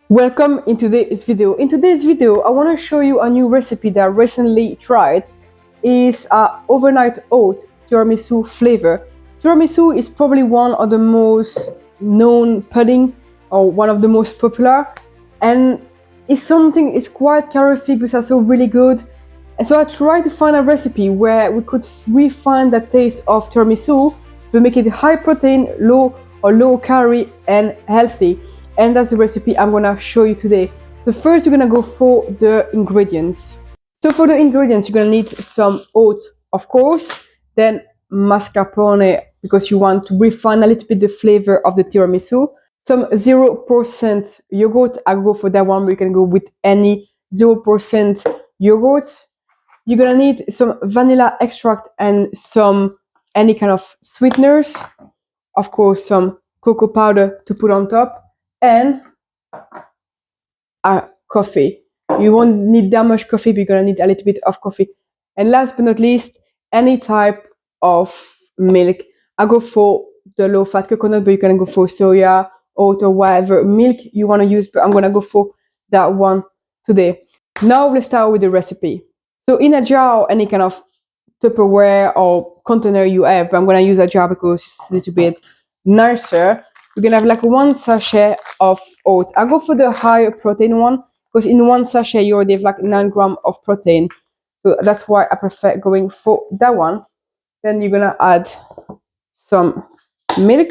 Welcome in today's video. In today's video, I want to show you a new recipe that I recently tried. It's a overnight oat tiramisu flavor. Tiramisu is probably one of the most known pudding or one of the most popular, and it's quite calorific but also really good. And so I tried to find a recipe where we could refine the taste of tiramisu to make it high protein, low calorie and healthy. And that's the recipe I'm gonna show you today. So first you're gonna go for the ingredients. So for the ingredients, you're gonna need some oats, of course, then mascarpone because you want to refine a little bit the flavor of the tiramisu. Some 0% yogurt, I go for that one, but you can go with any 0% yogurt. You're gonna need some vanilla extract and some any kind of sweeteners, of course some cocoa powder to put on top, and coffee. You won't need that much coffee, but you're gonna need a little bit of coffee. And last but not least, any type of milk. I go for the low fat coconut, but you can go for soya, oat, or whatever milk you want to use, but I'm gonna go for that one today. Now let's start with the recipe. So in a jar, any kind of Tupperware or container you have, but I'm gonna use a jar because it's a little bit nicer. We're gonna have like one sachet of oat. I go for the higher protein one because in one sachet you already have like 9 grams of protein. So that's why I prefer going for that one. Then you're gonna add some milk.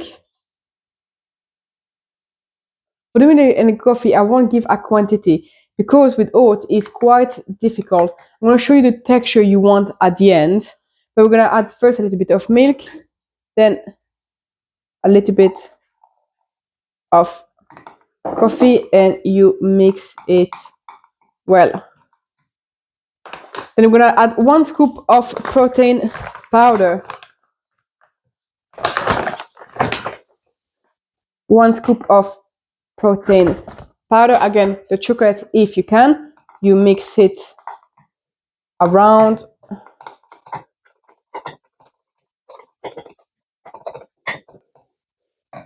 For doing it in the coffee, I won't give a quantity because with oat it's quite difficult. I'm gonna show you the texture you want at the end. But we're gonna add first a little bit of milk, then a little bit of coffee, and you mix it well. Then we're gonna add 1 scoop of protein powder, 1 scoop of protein powder. Again, the chocolate if you can. You mix it around.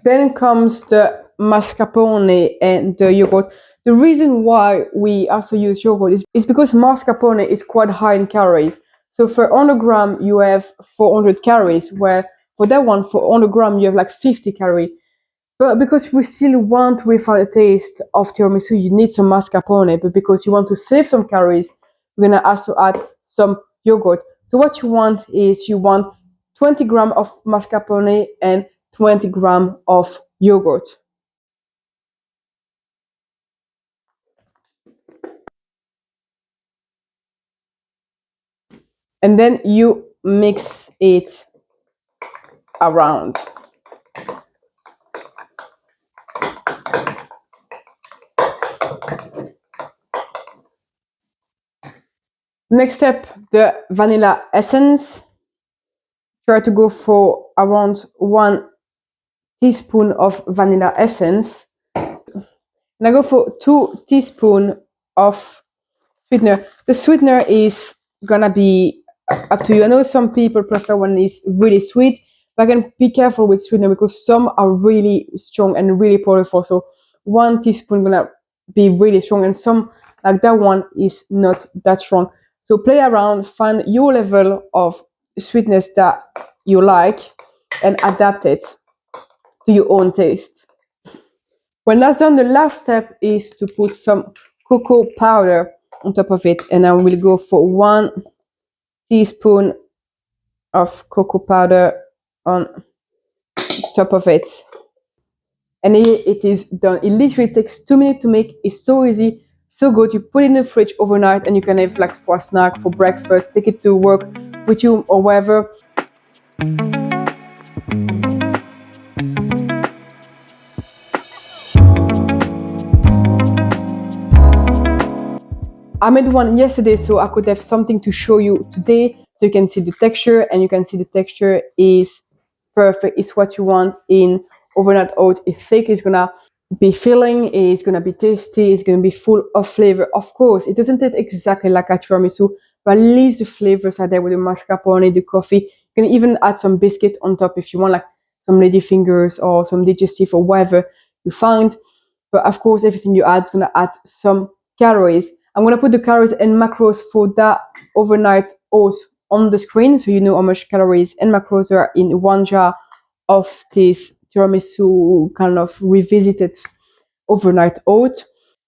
Then comes the mascarpone and the yogurt. The reason why we also use yogurt is because mascarpone is quite high in calories. So for 100 gram you have 400 calories, where for that one, for 100 gram you have like 50 calories. But because we still want to refine the taste of tiramisu, you need some mascarpone. But because you want to save some calories, we're gonna also add some yogurt. So what you want is 20 grams of mascarpone and 20 grams of yogurt. And then you mix it around. Next step, the vanilla essence. Try to go for around 1 teaspoon of vanilla essence. And I go for 2 teaspoons of sweetener. The sweetener is gonna be up to you. I know some people prefer when it's really sweet, but again, be careful with sweetener because some are really strong and really powerful. So 1 teaspoon gonna be really strong, and some like that one is not that strong. So play around, find your level of sweetness that you like, and adapt it to your own taste. When that's done, the last step is to put some cocoa powder on top of it, and I will go for 1 teaspoon of cocoa powder on top of it. And here it is done. It literally takes 2 minutes to make. It's so easy, so good. You put it in the fridge overnight and you can have like for a snack, for breakfast, take it to work with you or wherever. I made one yesterday so I could have something to show you today, so you can see the texture, and you can see the texture is perfect. It's what you want in overnight oat. It's thick, it's gonna be filling, it's gonna be tasty, it's gonna be full of flavor. Of course, it doesn't taste exactly like a tiramisu, but at least the flavors are there with the mascarpone, the coffee. You can even add some biscuit on top if you want, like some lady fingers or some digestive or whatever you find. but of course everything you add is going to add some calories. I'm going to put the calories and macros for that overnight oats on the screen, so you know how much calories and macros are in one jar of this tiramisu kind of revisited overnight oat.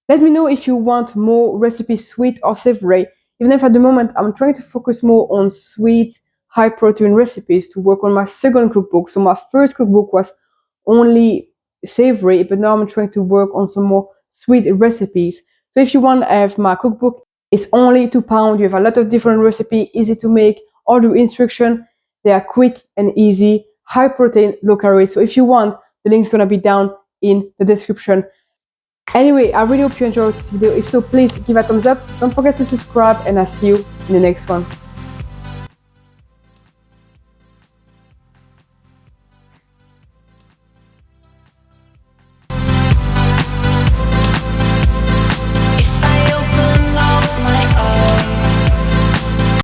Let me know if you want more recipes, sweet or savory. Even if at the moment I'm trying to focus more on sweet, high protein recipes to work on my second cookbook. So my first cookbook was only savory, but now I'm trying to work on some more sweet recipes. So if you want to have my cookbook, it's only £2. You have a lot of different recipes, easy to make, all the instructions. They are quick and easy, high protein, low calorie. So if you want, the link's gonna be down in the description. Anyway, I really hope you enjoyed this video. If so, please give a thumbs up. Don't forget to subscribe, and I'll see you in the next one.